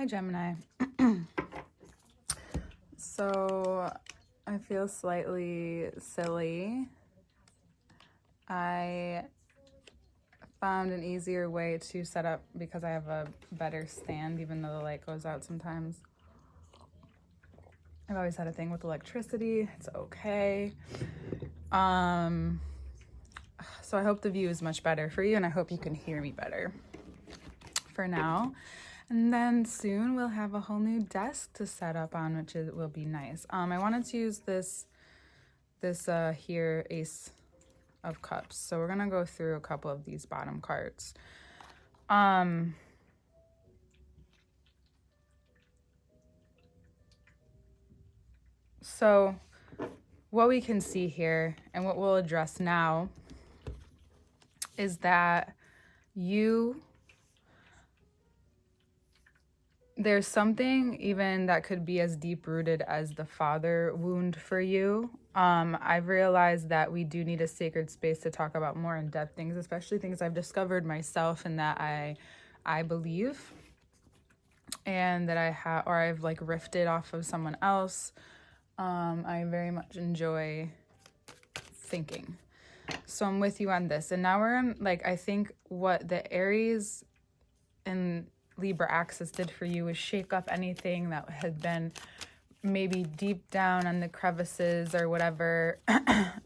Hi, Gemini. So I feel slightly silly. I found an easier way to set up because I have a better stand, even though the light goes out sometimes. I've always had a thing with electricity. It's okay. So I hope the view is much better for you, and I hope you can hear me better for now. And then soon we'll have a whole new desk to set up on, which will be nice. I wanted to use this here Ace of Cups. So we're gonna go through a couple of these bottom cards. So what we can see here and what we'll address now is that there's something even that could be as deep-rooted as the father wound for you. I've realized that we do need a sacred space to talk about more in-depth things, especially things I've discovered myself and that I believe, and that I've like rifted off of someone else. I very much enjoy thinking. So I'm with you on this. And now we're on, like, I think what the Aries and Libra axis did for you is shake up anything that had been maybe deep down on the crevices or whatever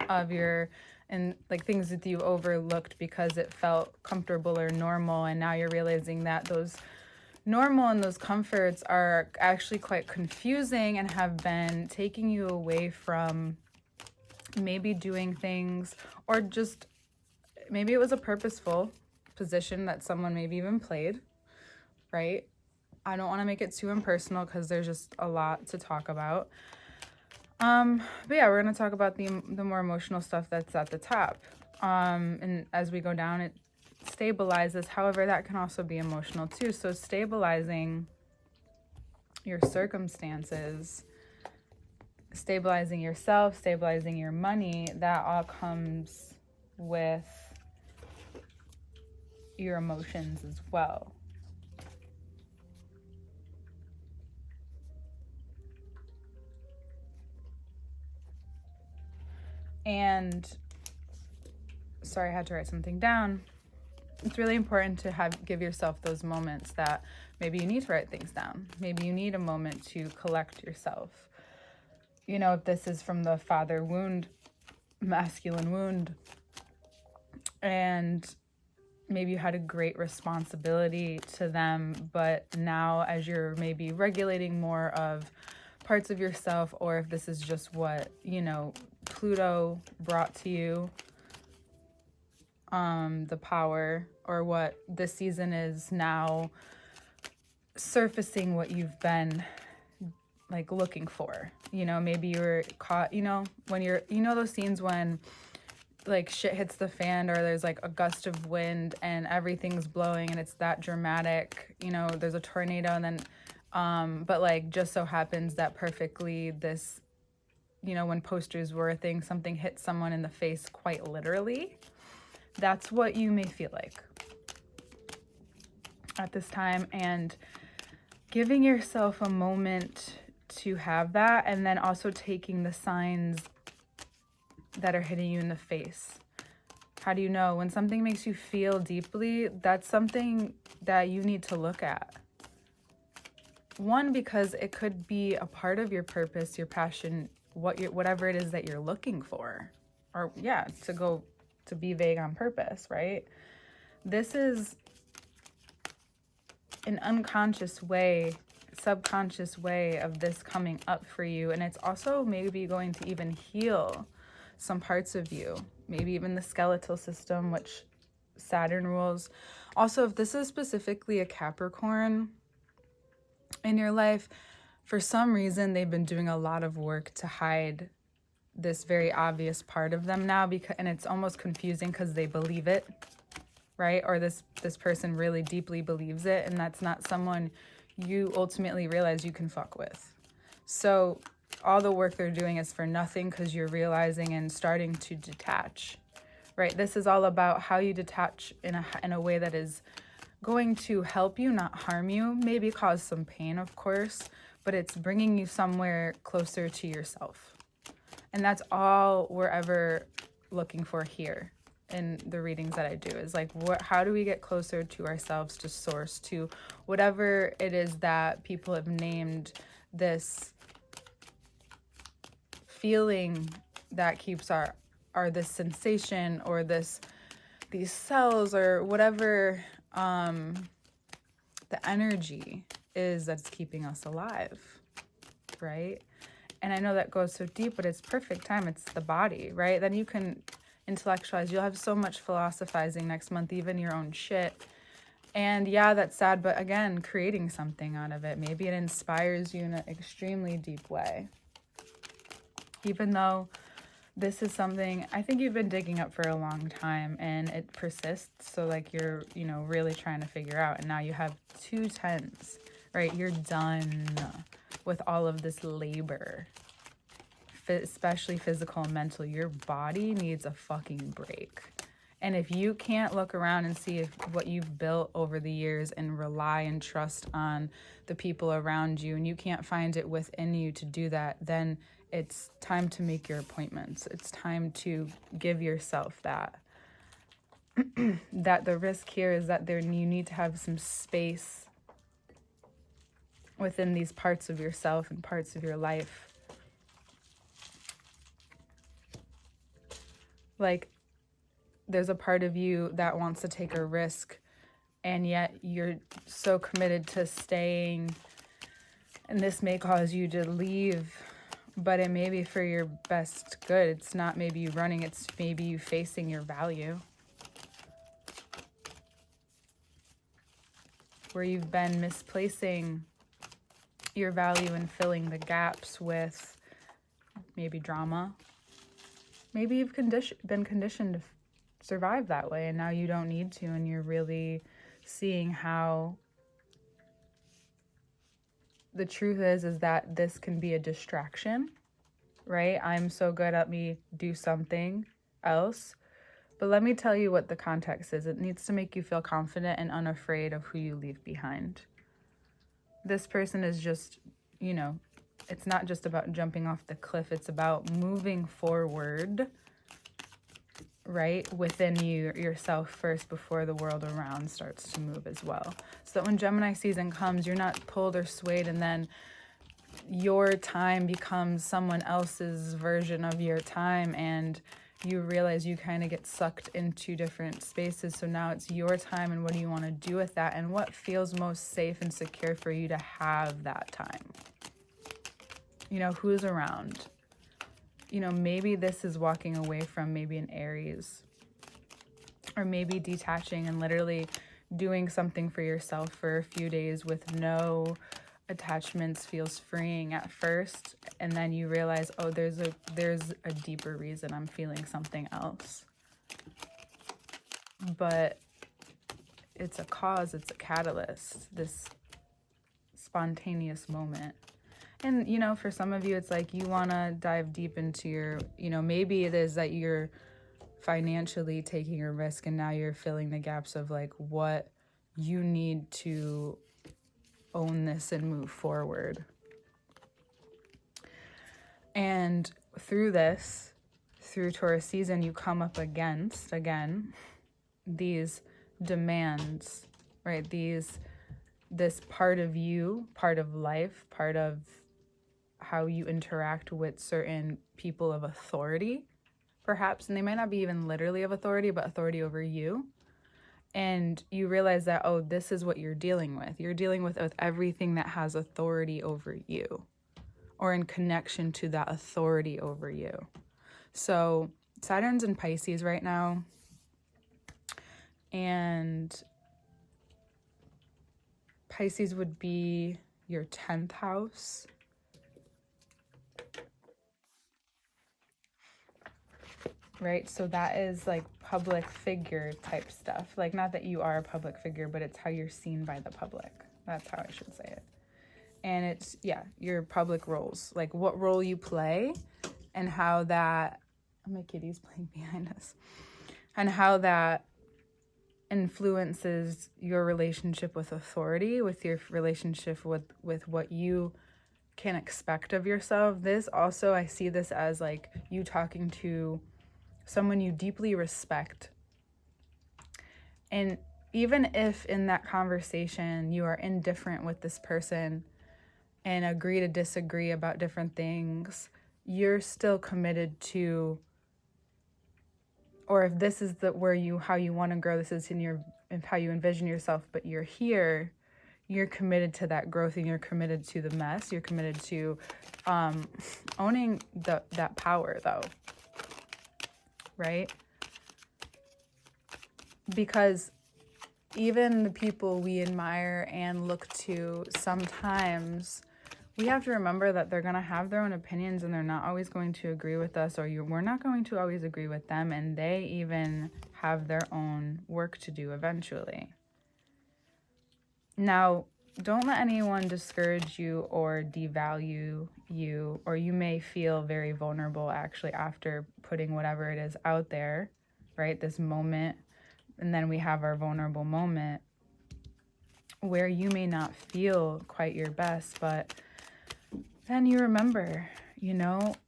of and like things that you overlooked because it felt comfortable or normal. And now you're realizing that those normal and those comforts are actually quite confusing and have been taking you away from maybe doing things, or just maybe it was a purposeful position that someone maybe even played, right? I don't want to make it too impersonal because there's just a lot to talk about. But yeah, we're going to talk about the more emotional stuff that's at the top. And as we go down, it stabilizes. However, that can also be emotional too. So stabilizing your circumstances, stabilizing yourself, stabilizing your money, that all comes with your emotions as well. And sorry, I had to write something down. It's really important to give yourself those moments that maybe you need to write things down. Maybe you need a moment to collect yourself. You know, if this is from the father wound, masculine wound, and maybe you had a great responsibility to them, but now as you're maybe regulating more of parts of yourself, or if this is just what, you know, Pluto brought to you, the power, or what this season is now surfacing what you've been like looking for. You know, maybe you were caught, you know, when you're, you know, those scenes when like shit hits the fan, or there's like a gust of wind and everything's blowing and it's that dramatic, you know, there's a tornado, and then but like just so happens that perfectly this, you know, when posters were a thing, something hit someone in the face quite literally. That's what you may feel like at this time, and giving yourself a moment to have that, and then also taking the signs that are hitting you in the face. How do you know? When something makes you feel deeply, that's something that you need to look at. One, because it could be a part of your purpose, your passion, whatever it is that you're looking for. Or yeah, to be vague on purpose, right? This is an unconscious way, subconscious way of this coming up for you. And it's also maybe going to even heal some parts of you, maybe even the skeletal system, which Saturn rules. Also, if this is specifically a Capricorn in your life, for some reason they've been doing a lot of work to hide this very obvious part of them now, and it's almost confusing because they believe it, right? Or this person really deeply believes it, and that's not someone you ultimately realize you can fuck with. So all the work they're doing is for nothing because you're realizing and starting to detach, right? This is all about how you detach in a way that is going to help you, not harm you, maybe cause some pain, of course, but it's bringing you somewhere closer to yourself. And that's all we're ever looking for here in the readings that I do, is like, how do we get closer to ourselves, to source, to whatever it is that people have named this feeling that keeps our this sensation, or these cells, or whatever the energy is that's keeping us alive, right? And I know that goes so deep, but it's perfect time. It's the body, right? Then you can intellectualize. You'll have so much philosophizing next month, even your own shit. And yeah, that's sad, but again, creating something out of it. Maybe it inspires you in an extremely deep way. Even though this is something I think you've been digging up for a long time, and it persists. So like you're, really trying to figure out, and now you have 2 tens, right? You're done with all of this labor, especially physical and mental. Your body needs a fucking break. And if you can't look around and see what you've built over the years and rely and trust on the people around you, and you can't find it within you to do that, then it's time to make your appointments. It's time to give yourself that. That the risk here is that you need to have some space within these parts of yourself and parts of your life. Like, there's a part of you that wants to take a risk, and yet you're so committed to staying, and this may cause you to leave, but it may be for your best good. It's not maybe you running, it's maybe you facing your value. Where you've been misplacing your value and filling the gaps with maybe drama. Maybe you've been conditioned to survive that way, and now you don't need to, and you're really seeing how the truth is that this can be a distraction, right? I'm so good at me do something else. But let me tell you what the context is. It needs to make you feel confident and unafraid of who you leave behind. This person is just, it's not just about jumping off the cliff. It's about moving forward, right? Within yourself first, before the world around starts to move as well. So that when Gemini season comes, you're not pulled or swayed, and then your time becomes someone else's version of your time, and you realize you kind of get sucked into different spaces. So now it's your time, and what do you want to do with that, and what feels most safe and secure for you to have that time? Who's around? Maybe this is walking away from maybe an Aries, or maybe detaching and literally doing something for yourself for a few days with no attachments feels freeing at first, and then you realize, oh, there's a deeper reason I'm feeling something else. But it's a cause, it's a catalyst, this spontaneous moment. And for some of you, it's like you want to dive deep into your, maybe it is that you're financially taking a risk, and now you're filling the gaps of like what you need to own this and move forward. And through Taurus season, you come up against, again, these demands, right? This part of you, part of life, part of how you interact with certain people of authority, perhaps, and they might not be even literally of authority, but authority over you. And you realize that, oh, this is what you're dealing with. You're dealing with everything that has authority over you, or in connection to that authority over you. So Saturn's in Pisces right now, and Pisces would be your 10th house. Right? So that is like public figure type stuff. Like, not that you are a public figure, but it's how you're seen by the public. That's how I should say it. And it's, your public roles. Like what role you play, and how that, my kitty's playing behind us. And how that influences your relationship with authority, with your relationship with what you can expect of yourself. This also, I see this as like you talking to someone you deeply respect. And even if in that conversation you are indifferent with this person and agree to disagree about different things, you're still committed to, or if this is how you want to grow, this is how you envision yourself, but you're here, you're committed to that growth, and you're committed to the mess. You're committed to owning that power, though, right? Because even the people we admire and look to, sometimes we have to remember that they're going to have their own opinions, and they're not always going to agree with us, or we're not going to always agree with them, and they even have their own work to do eventually. Now, don't let anyone discourage you or devalue you, or you may feel very vulnerable actually after putting whatever it is out there, right? This moment, and then we have our vulnerable moment where you may not feel quite your best, but then you remember,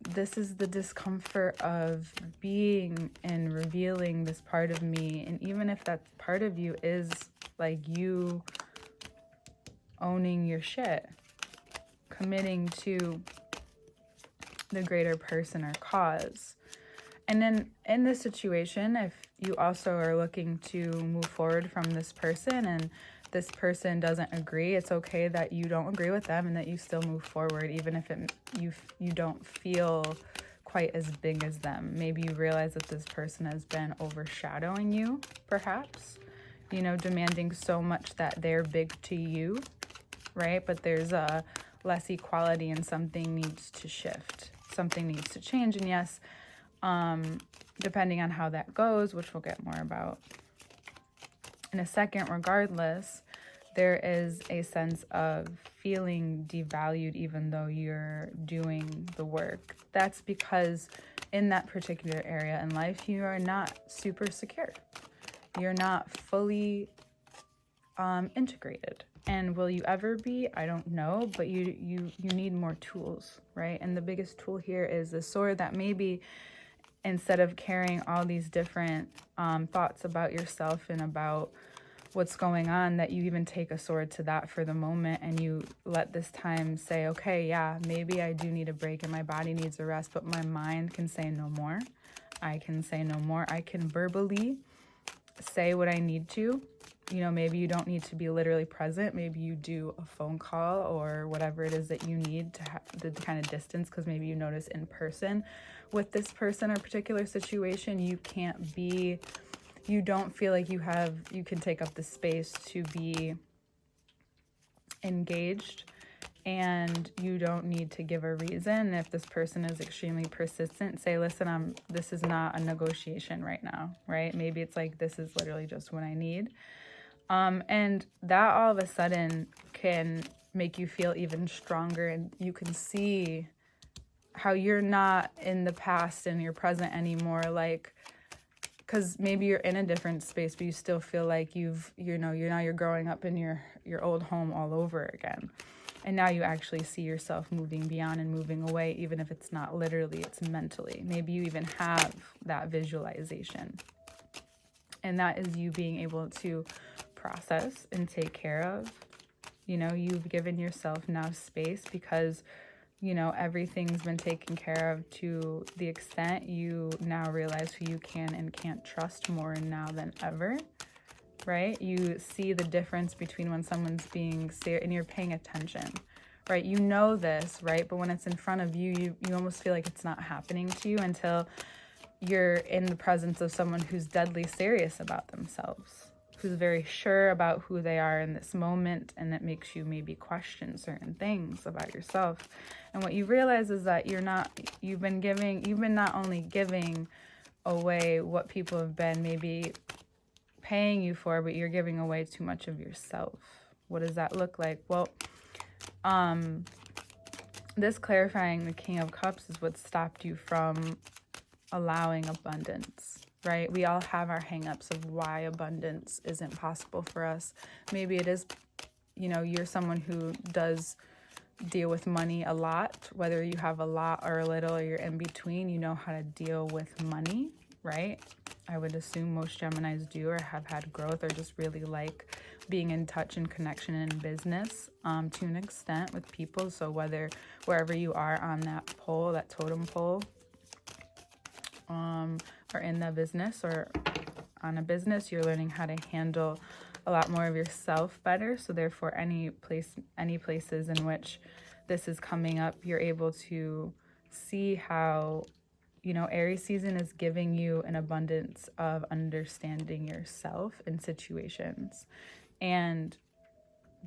this is the discomfort of being and revealing this part of me. And even if that part of you is like you owning your shit, committing to the greater person or cause. And then in this situation, if you also are looking to move forward from this person and this person doesn't agree, it's okay that you don't agree with them and that you still move forward, even if you don't feel quite as big as them. Maybe you realize that this person has been overshadowing you, perhaps, demanding so much that they're big to you, right? But there's a less equality and something needs to shift. Something needs to change. And yes, depending on how that goes, which we'll get more about in a second, regardless, there is a sense of feeling devalued even though you're doing the work. That's because in that particular area in life, you are not super secure. You're not fully integrated. And will you ever be? I don't know, but you need more tools, right? And the biggest tool here is the sword, that maybe instead of carrying all these different thoughts about yourself and about what's going on, that you even take a sword to that for the moment and you let this time say, okay, yeah, maybe I do need a break and my body needs a rest, but my mind can say no more. I can say no more. I can verbally say what I need to. Maybe you don't need to be literally present. Maybe you do a phone call or whatever it is that you need to have the kind of distance, because maybe you notice in person with this person or particular situation, you don't feel like you can take up the space to be engaged, and you don't need to give a reason. If this person is extremely persistent, say, listen, this is not a negotiation right now, right? Maybe it's like, this is literally just what I need. And that all of a sudden can make you feel even stronger, and you can see how you're not in the past and you're present anymore, like, because maybe you're in a different space, but you still feel like you're growing up in your old home all over again. And now you actually see yourself moving beyond and moving away, even if it's not literally, it's mentally. Maybe you even have that visualization. And that is you being able to process and take care of. You've given yourself now space because, everything's been taken care of to the extent you now realize who you can and can't trust more now than ever, right? You see the difference between when someone's being serious and you're paying attention, right? You know this, right? But when it's in front of you, you almost feel like it's not happening to you until you're in the presence of someone who's deadly serious about themselves, who's very sure about who they are in this moment, and that makes you maybe question certain things about yourself. And what you realize is that you've been not only giving away what people have been maybe paying you for, but you're giving away too much of yourself. What does that look like? Well, this clarifying the King of Cups is what stopped you from allowing abundance, right? We all have our hangups of why abundance isn't possible for us. Maybe it is, you're someone who does deal with money a lot, whether you have a lot or a little or you're in between, you know how to deal with money, right? I would assume most Geminis do, or have had growth, or just really like being in touch and connection in business to an extent with people. So wherever you are on that pole, that totem pole, or in the business or on a business, you're learning how to handle a lot more of yourself better. So therefore, any places in which this is coming up, you're able to see how, Aries season is giving you an abundance of understanding yourself in situations. And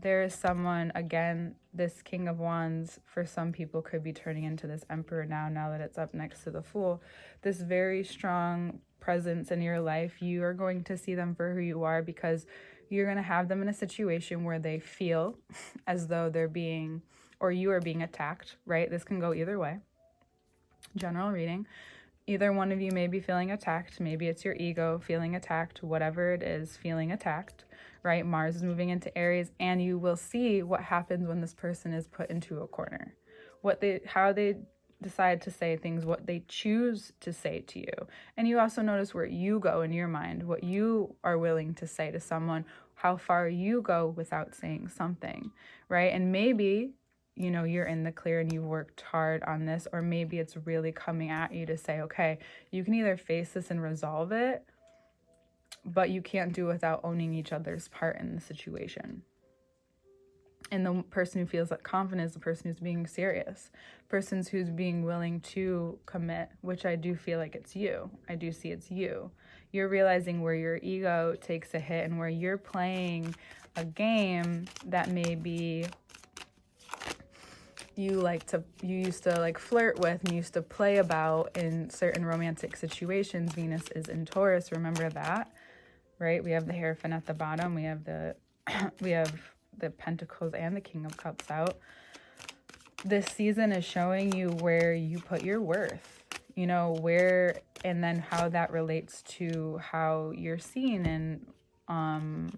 there is someone, again, this King of Wands for some people could be turning into this Emperor now that it's up next to the Fool. This very strong presence in your life, you are going to see them for who you are, because you're going to have them in a situation where they feel as though they're being, or you are being attacked, right? This can go either way. General reading. Either one of you may be feeling attacked. Maybe it's your ego feeling attacked, whatever it is, feeling attacked, right? Mars is moving into Aries, and you will see what happens when this person is put into a corner. How they decide to say things, what they choose to say to you. And you also notice where you go in your mind, what you are willing to say to someone, how far you go without saying something, right? And maybe you're in the clear and you've worked hard on this, or maybe it's really coming at you to say, okay, you can either face this and resolve it, but you can't do it without owning each other's part in the situation. And the person who feels that confident is the person who's being serious, person who's being willing to commit, which I do feel like it's you. I do see it's you. You're realizing where your ego takes a hit and where you're playing a game that maybe you used to flirt with and used to play about in certain romantic situations. Venus is in Taurus, remember that, right? We have the Hierophant at the bottom, we have the Pentacles and the King of Cups out. This season is showing you where you put your worth, where, and then how that relates to how you're seen and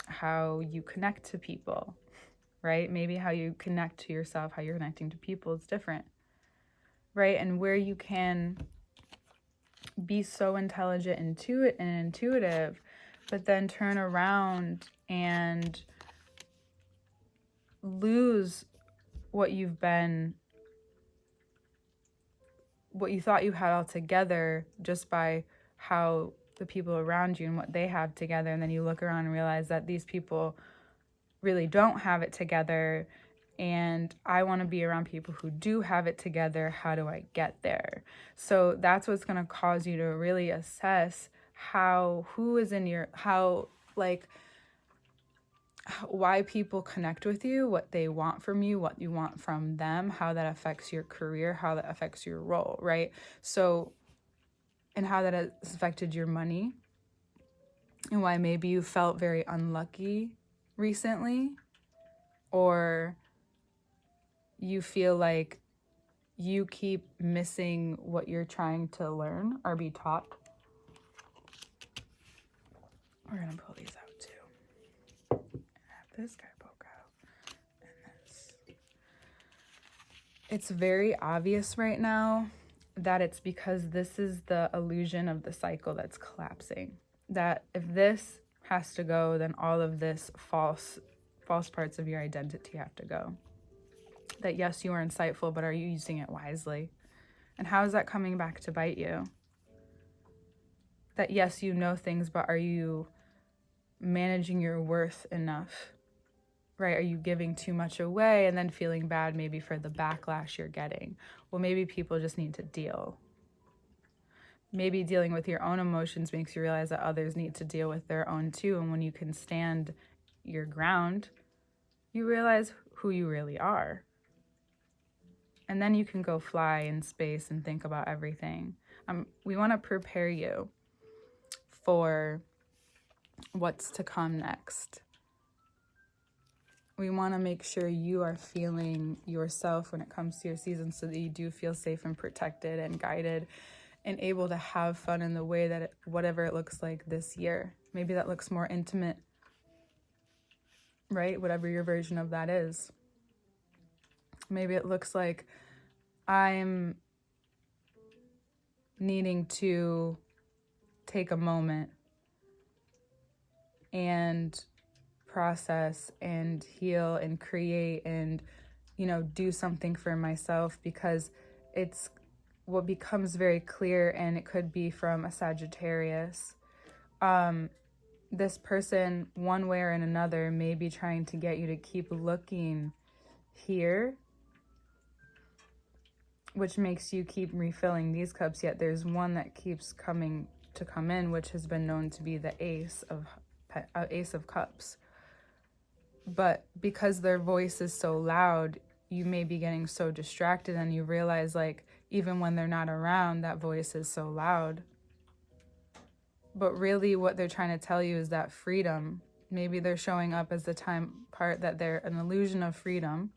how you connect to people. Right? Maybe how you connect to yourself, how you're connecting to people is different, right? And where you can be so intelligent and intuitive, but then turn around and lose what you thought you had all together just by how the people around you and what they have together. And then you look around and realize that these people really don't have it together, and I want to be around people who do have it together. How do I get there? So that's what's going to cause you to really assess why people connect with you, what they want from you, what you want from them, how that affects your career, how that affects your role, right? So, and how that has affected your money, and why maybe you felt very unlucky recently, or you feel like you keep missing what you're trying to learn or be taught. We're going to pull these out too. And have this guy poke out. And this. It's very obvious right now that it's because this is the illusion of the cycle that's collapsing. That if this has to go, then all of this false parts of your identity have to go. That yes, you are insightful, but are you using it wisely? And how is that coming back to bite you? That yes, you know things, but are you managing your worth enough? Right? Are you giving too much away and then feeling bad maybe for the backlash you're getting? Well, maybe people just need to deal. Maybe dealing with your own emotions makes you realize that others need to deal with their own too. And when you can stand your ground, you realize who you really are. And then you can go fly in space and think about everything. We want to prepare you for what's to come next. We want to make sure you are feeling yourself when it comes to your season, so that you do feel safe and protected and guided and able to have fun in the way that whatever it looks like this year. Maybe that looks more intimate, right? Whatever your version of that is. Maybe it looks like I'm needing to take a moment and process and heal and create and, do something for myself, because it's what becomes very clear, and it could be from a Sagittarius. This person, one way or another, may be trying to get you to keep looking here, which makes you keep refilling these cups, yet there's one that keeps come in, which has been known to be the Ace of Cups. But because their voice is so loud, you may be getting so distracted, and you realize, like, even when they're not around, that voice is so loud. But really what they're trying to tell you is that freedom. Maybe they're showing up as the time part that they're an illusion of freedom,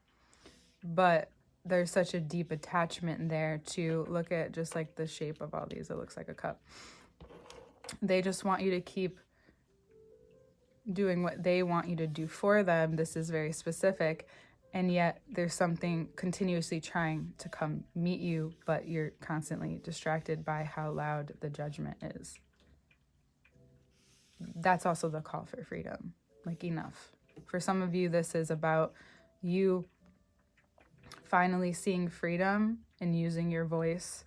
but there's such a deep attachment there to look at just like the shape of all these. It looks like a cup. They just want you to keep doing what they want you to do for them. This is very specific. And yet there's something continuously trying to come meet you, but you're constantly distracted by how loud the judgment is. That's also the call for freedom. Like, enough. For some of you, this is about you finally seeing freedom and using your voice.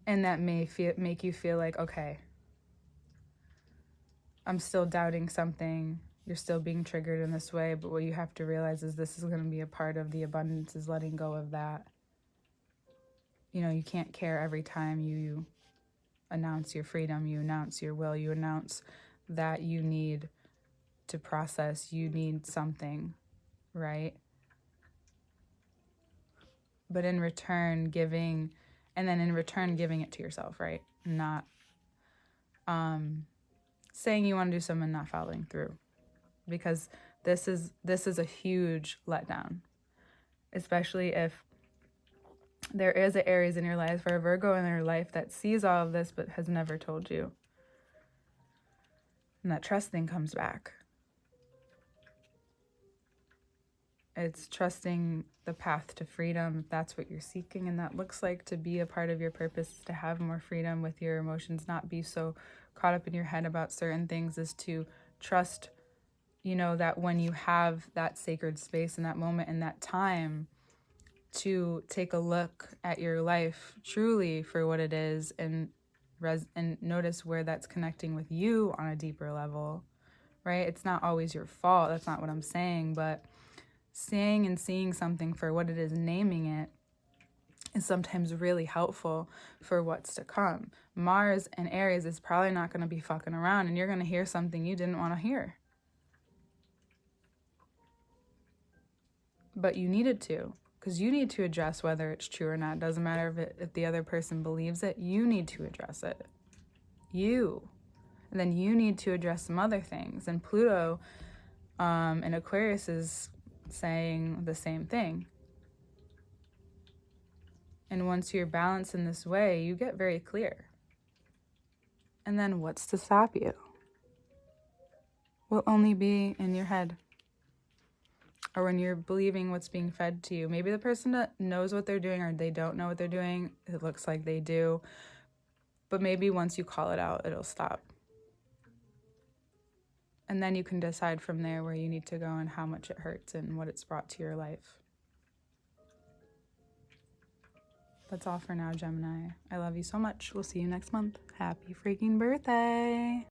And that may make you feel like, okay, I'm still doubting something. You're still being triggered in this way. But what you have to realize is this is going to be a part of the abundance, is letting go of that. You can't care every time you announce your freedom, you announce your will, you announce that you need to process, you need something, right? But in return, giving it to yourself, right? Not saying you want to do something and not following through, because this is a huge letdown, especially if there is an Aries in your life or a Virgo in your life that sees all of this but has never told you. And that trust thing comes back. It's trusting the path to freedom, if that's what you're seeking. And that looks like to be a part of your purpose, to have more freedom with your emotions, not be so caught up in your head about certain things, is to trust, that when you have that sacred space in that moment, in that time, to take a look at your life truly for what it is, and notice where that's connecting with you on a deeper level, right? It's not always your fault. That's not what I'm saying, but seeing and seeing something for what it is, naming it, is sometimes really helpful for what's to come. Mars and Aries is probably not going to be fucking around, and you're going to hear something you didn't want to hear. But you needed to, because you need to address whether it's true or not. It doesn't matter if the other person believes it. You need to address it. You. And then you need to address some other things. And Pluto in Aquarius is saying the same thing. And once you're balanced in this way, you get very clear. And then what's to stop you? Will only be in your head, or when you're believing what's being fed to you. Maybe the person that knows what they're doing, or they don't know what they're doing. It looks like they do. But maybe once you call it out, it'll stop. And then you can decide from there where you need to go and how much it hurts and what it's brought to your life. That's all for now, Gemini. I love you so much. We'll see you next month. Happy freaking birthday.